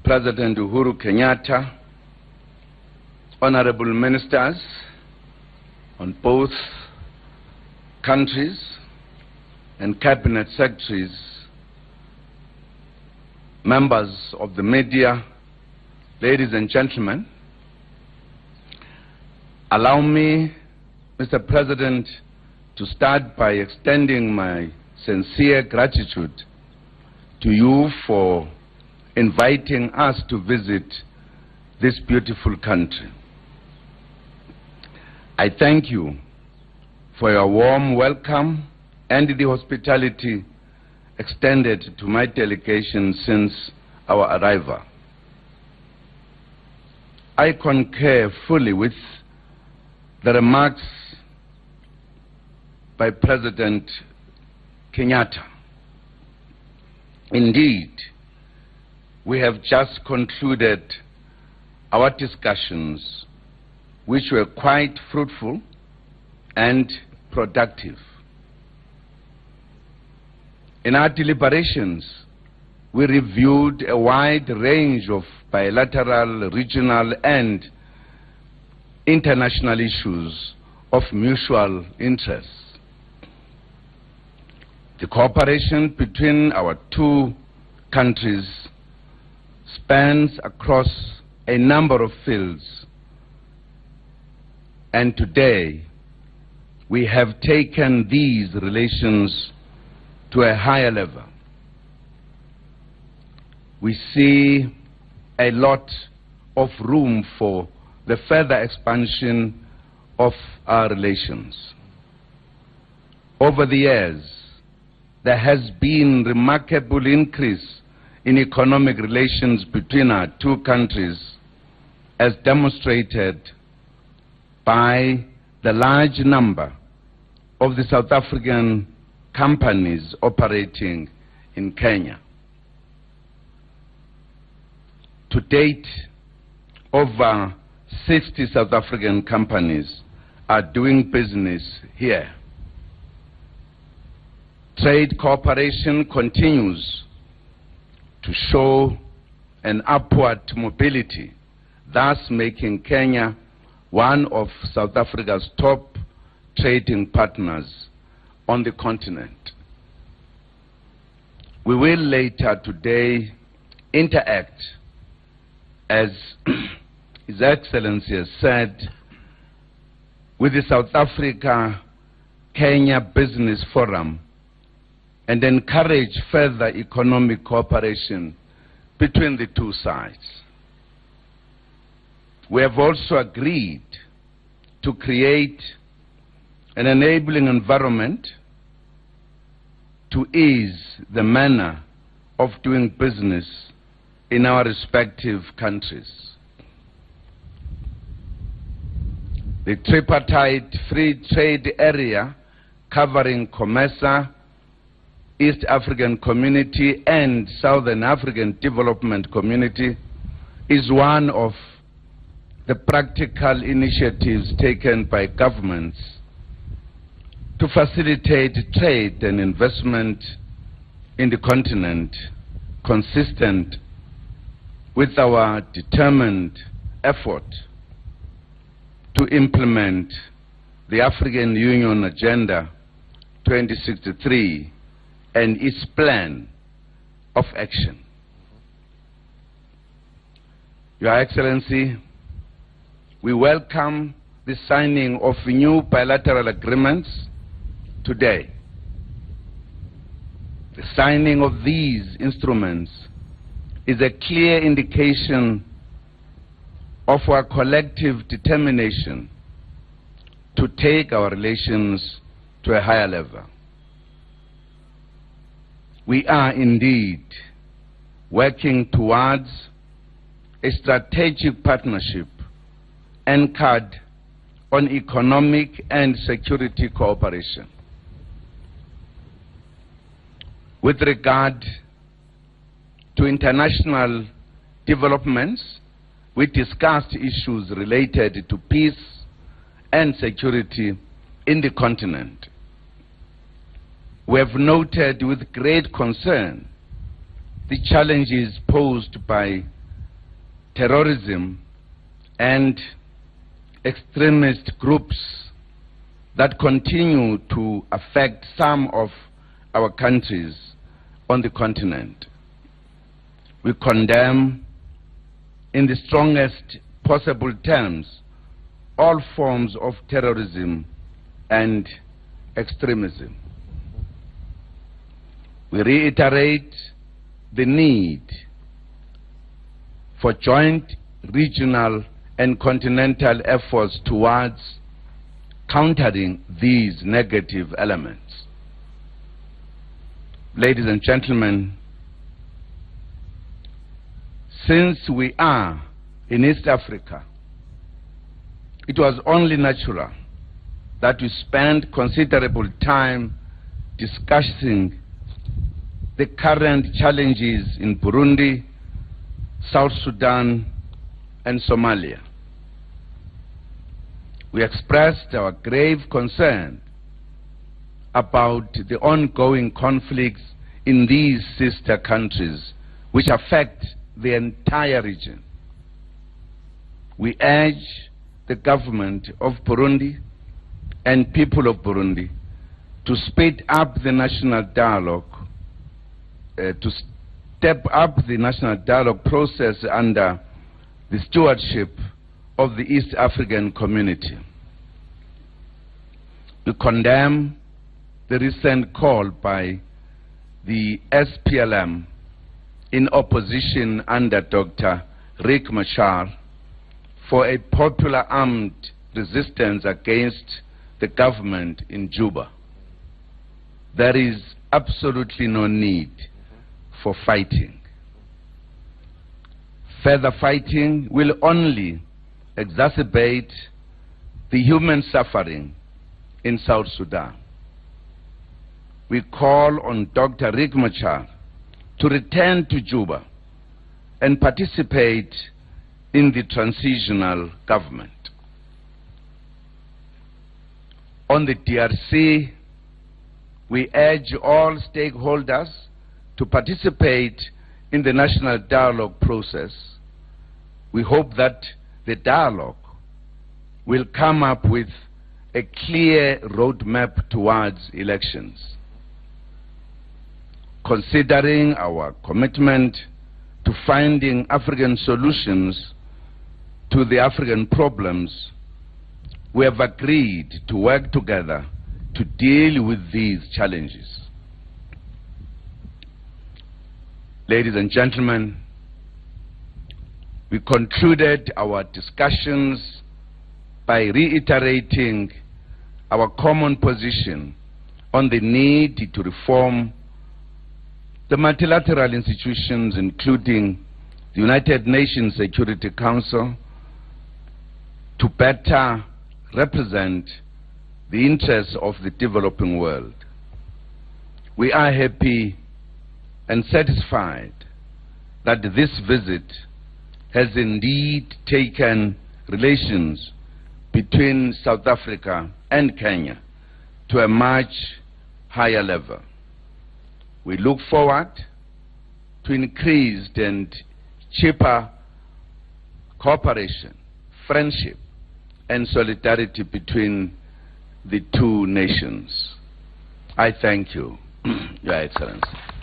President Uhuru Kenyatta, honorable ministers on both countries, and cabinet secretaries, members of the media, ladies and gentlemen, allow me, Mr. President, to start by extending my sincere gratitude to you for inviting us to visit this beautiful country. I thank you for your warm welcome and the hospitality extended to my delegation since our arrival. I concur fully with the remarks by President Kenyatta. Indeed, we have just concluded our discussions, which were quite fruitful and productive. In our deliberations, we reviewed a wide range of bilateral, regional, and international issues of mutual interest. The cooperation between our two countries spans across a number of fields, and today we have taken these relations to a higher level. We see a lot of room for the further expansion of our relations. Over the years, there has been remarkable increase in economic relations between our two countries, as demonstrated by the large number of the South African companies operating in Kenya. To date, over 60 South African companies are doing business here. Trade cooperation continues to show an upward mobility, thus making Kenya one of South Africa's top trading partners on the continent. We will later today interact, as His Excellency has said, with the South Africa-Kenya Business Forum and encourage further economic cooperation between the two sides. We have also agreed to create an enabling environment to ease the manner of doing business in our respective countries. The tripartite free trade area covering COMESA, East African Community, and Southern African Development Community is one of the practical initiatives taken by governments to facilitate trade and investment in the continent, consistent with our determined effort to implement the African Union Agenda 2063 and its plan of action. Your Excellency, we welcome the signing of new bilateral agreements today. The signing of these instruments is a clear indication of our collective determination to take our relations to a higher level. We are indeed working towards a strategic partnership anchored on economic and security cooperation. With regard to international developments, we discussed issues related to peace and security in the continent. We have noted with great concern the challenges posed by terrorism and extremist groups that continue to affect some of our countries on the continent. We condemn in the strongest possible terms all forms of terrorism and extremism. We reiterate the need for joint regional and continental efforts towards countering these negative elements. Ladies and gentlemen, since we are in East Africa, it was only natural that we spend considerable time discussing the current challenges in Burundi, South Sudan, and Somalia. We expressed our grave concern about the ongoing conflicts in these sister countries, which affect the entire region. We urge the government of Burundi and people of Burundi to speed up the national dialogue, to step up the national dialogue process under the stewardship of the East African community. We condemn the recent call by the SPLM in opposition under Dr. Riek Machar for a popular armed resistance against the government in Juba. There is absolutely no need for fighting. Further fighting will only exacerbate the human suffering in South Sudan. We call on Dr. Riek Machar to return to Juba and participate in the transitional government. On the DRC, we urge all stakeholders to participate in the national dialogue process. We hope that the dialogue will come up with a clear roadmap towards elections. Considering our commitment to finding African solutions to the African problems, we have agreed to work together to deal with these challenges. Ladies and gentlemen, we concluded our discussions by reiterating our common position on the need to reform the multilateral institutions, including the United Nations Security Council, to better represent the interests of the developing world. We are happy and satisfied that this visit has indeed taken relations between South Africa and Kenya to a much higher level. We look forward to increased and cheaper cooperation, friendship, and solidarity between the two nations. I thank you, Your Excellency.